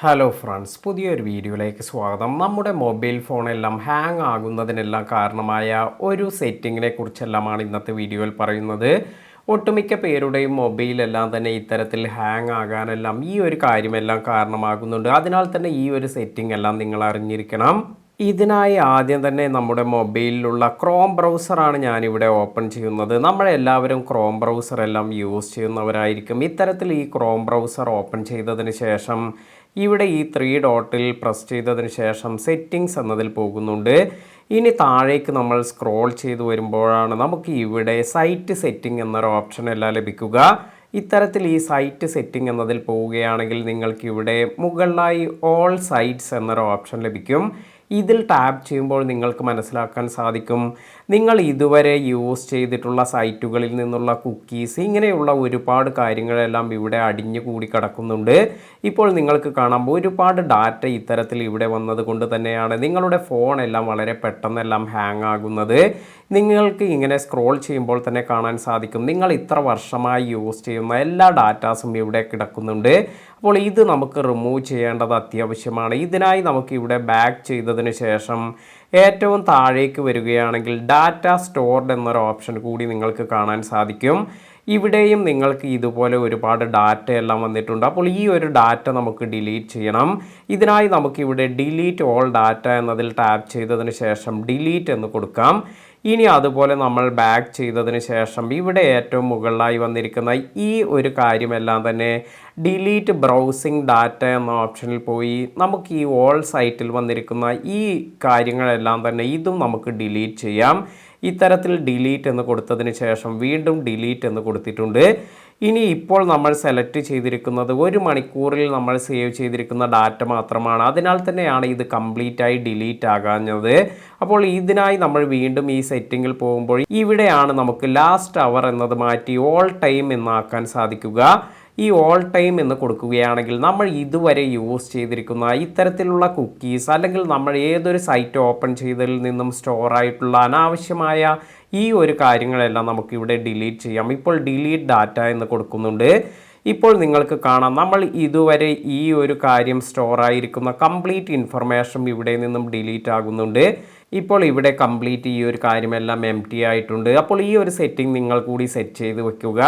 Hello friends, പുതിയൊരു വീഡിയോയിലേക്ക് സ്വാഗതം. നമ്മുടെ മൊബൈൽ ഫോണെല്ലാം ഹാങ് ആകുന്നതിനെല്ലാം കാരണമായ ഒരു സെറ്റിങ്ങിനെ കുറിച്ചെല്ലാമാണ് ഇന്നത്തെ വീഡിയോയിൽ പറയുന്നത്. ഒട്ടുമിക്ക പേരുടെയും മൊബൈലെല്ലാം തന്നെ ഇത്തരത്തിൽ ഹാങ് ആകാനെല്ലാം ഈ ഒരു കാര്യമെല്ലാം കാരണമാകുന്നുണ്ട്. അതിനാൽ തന്നെ ഈ ഒരു സെറ്റിംഗ് എല്ലാം നിങ്ങൾ അറിഞ്ഞിരിക്കണം. ഇതിനായി ആദ്യം തന്നെ നമ്മുടെ മൊബൈലിലുള്ള ക്രോം ബ്രൗസറാണ് ഞാനിവിടെ ഓപ്പൺ ചെയ്യുന്നത്. നമ്മളെല്ലാവരും ക്രോം ബ്രൗസർ എല്ലാം യൂസ് ചെയ്യുന്നവരായിരിക്കും. ഇത്തരത്തിൽ ഈ ക്രോം ബ്രൗസർ ഓപ്പൺ ചെയ്തതിന് ശേഷം ഇവിടെ ഈ 3 ഡോട്ടിൽ പ്രസ് ചെയ്തതിന് ശേഷം സെറ്റിങ്സ് എന്നതിൽ പോകുന്നുണ്ട്. ഇനി താഴേക്ക് നമ്മൾ സ്ക്രോൾ ചെയ്ത് വരുമ്പോഴാണ് നമുക്ക് ഇവിടെ സൈറ്റ് സെറ്റിംഗ് എന്നൊരു ഓപ്ഷൻ എല്ലാം ലഭിക്കുക. ഇത്തരത്തിൽ ഈ സൈറ്റ് സെറ്റിംഗ് എന്നതിൽ പോവുകയാണെങ്കിൽ നിങ്ങൾക്ക് ഇവിടെ മുകളിലായി ഓൾ സൈറ്റ്സ് എന്നൊരു ഓപ്ഷൻ ലഭിക്കും. ഇതിൽ ടാപ്പ് ചെയ്യുമ്പോൾ നിങ്ങൾക്ക് മനസ്സിലാക്കാൻ സാധിക്കും നിങ്ങൾ ഇതുവരെ യൂസ് ചെയ്തിട്ടുള്ള സൈറ്റുകളിൽ നിന്നുള്ള കുക്കീസ് ഇങ്ങനെയുള്ള ഒരുപാട് കാര്യങ്ങളെല്ലാം ഇവിടെ അടിഞ്ഞു കൂടി കിടക്കുന്നുണ്ട്. ഇപ്പോൾ നിങ്ങൾക്ക് കാണാം ഒരുപാട് ഡാറ്റ ഇത്തരത്തിൽ ഇവിടെ വന്നത് കൊണ്ട് തന്നെയാണ് നിങ്ങളുടെ ഫോണെല്ലാം വളരെ പെട്ടെന്നെല്ലാം ഹാങ് ആകുന്നത്. നിങ്ങൾക്ക് ഇങ്ങനെ സ്ക്രോൾ ചെയ്യുമ്പോൾ തന്നെ കാണാൻ സാധിക്കും നിങ്ങൾ ഇത്ര വർഷമായി യൂസ് ചെയ്യുന്ന എല്ലാ ഡാറ്റാസും ഇവിടെ കിടക്കുന്നുണ്ട്. അപ്പോൾ ഇത് നമുക്ക് റിമൂവ് ചെയ്യേണ്ടത് അത്യാവശ്യമാണ്. ഇതിനായി നമുക്ക് ഇവിടെ ബാക്ക് ചെയ്തതിന് ശേഷം ഏറ്റവും താഴേക്ക് വരികയാണെങ്കിൽ ഡാറ്റ സ്റ്റോർഡ് എന്നൊരു ഓപ്ഷൻ കൂടി നിങ്ങൾക്ക് കാണാൻ സാധിക്കും. ഇവിടെയും നിങ്ങൾക്ക് ഇതുപോലെ ഒരുപാട് ഡാറ്റ എല്ലാം വന്നിട്ടുണ്ട്. അപ്പോൾ ഈ ഒരു ഡാറ്റ നമുക്ക് ഡിലീറ്റ് ചെയ്യണം. ഇതിനായി നമുക്കിവിടെ ഡിലീറ്റ് ഓൾ ഡാറ്റ എന്നതിൽ ടാപ്പ് ചെയ്തതിന് ശേഷം ഡിലീറ്റ് എന്ന് കൊടുക്കാം. ഇനി അതുപോലെ നമ്മൾ ബാക്ക് ചെയ്തതിന് ശേഷം ഇവിടെ ഏറ്റവും മുകളിലായി വന്നിരിക്കുന്ന ഈ ഒരു കാര്യമെല്ലാം തന്നെ ഡിലീറ്റ് ബ്രൗസിംഗ് ഡാറ്റ എന്ന ഓപ്ഷനിൽ പോയി നമുക്ക് ഈ ഓൾ സൈറ്റിൽ വന്നിരിക്കുന്ന ഈ കാര്യങ്ങളെല്ലാം തന്നെ ഇതും നമുക്ക് ഡിലീറ്റ് ചെയ്യാം. ഇത്തരത്തിൽ ഡിലീറ്റ് എന്ന് കൊടുത്തതിന് ശേഷം വീണ്ടും ഡിലീറ്റ് എന്ന് കൊടുത്തിട്ടുണ്ട്. ഇനി ഇപ്പോൾ നമ്മൾ സെലക്ട് ചെയ്തിരിക്കുന്നത് 1 മണിക്കൂറിൽ നമ്മൾ സേവ് ചെയ്തിരിക്കുന്ന ഡാറ്റ മാത്രമാണ്. അതിനാൽ തന്നെയാണ് ഇത് കംപ്ലീറ്റായി ഡിലീറ്റ് ആകാഞ്ഞത്. അപ്പോൾ ഇതിനായി നമ്മൾ വീണ്ടും ഈ സെറ്റിങ്ങിൽ പോകുമ്പോൾ ഇവിടെയാണ് നമുക്ക് ലാസ്റ്റ് അവർ എന്നത് മാറ്റി ഓൾ ടൈം എന്നാക്കാൻ സാധിക്കുക. ഈ ഓൾ ടൈം എന്ന് കൊടുക്കുകയാണെങ്കിൽ നമ്മൾ ഇതുവരെ യൂസ് ചെയ്തിരിക്കുന്ന ഇത്തരത്തിലുള്ള കുക്കീസ് അല്ലെങ്കിൽ നമ്മൾ ഏതൊരു സൈറ്റ് ഓപ്പൺ ചെയ്തതിൽ നിന്നും സ്റ്റോർ ആയിട്ടുള്ള അനാവശ്യമായ ഈ ഒരു കാര്യങ്ങളെല്ലാം നമുക്കിവിടെ ഡിലീറ്റ് ചെയ്യാം. ഇപ്പോൾ ഡിലീറ്റ് ഡാറ്റ എന്ന് കൊടുക്കുന്നുണ്ട്. ഇപ്പോൾ നിങ്ങൾക്ക് കാണാം നമ്മൾ ഇതുവരെ ഈ ഒരു കാര്യം സ്റ്റോർ ആയിരിക്കുന്ന കംപ്ലീറ്റ് ഇൻഫർമേഷൻ ഇവിടെ നിന്നും ഡിലീറ്റ് ആകുന്നുണ്ട്. ഇപ്പോൾ ഇവിടെ കംപ്ലീറ്റ് ഈ ഒരു കാര്യമെല്ലാം എംപ്റ്റി ആയിട്ടുണ്ട്. അപ്പോൾ ഈ ഒരു സെറ്റിംഗ് നിങ്ങൾ കൂടി സെറ്റ് ചെയ്ത് വെക്കുക.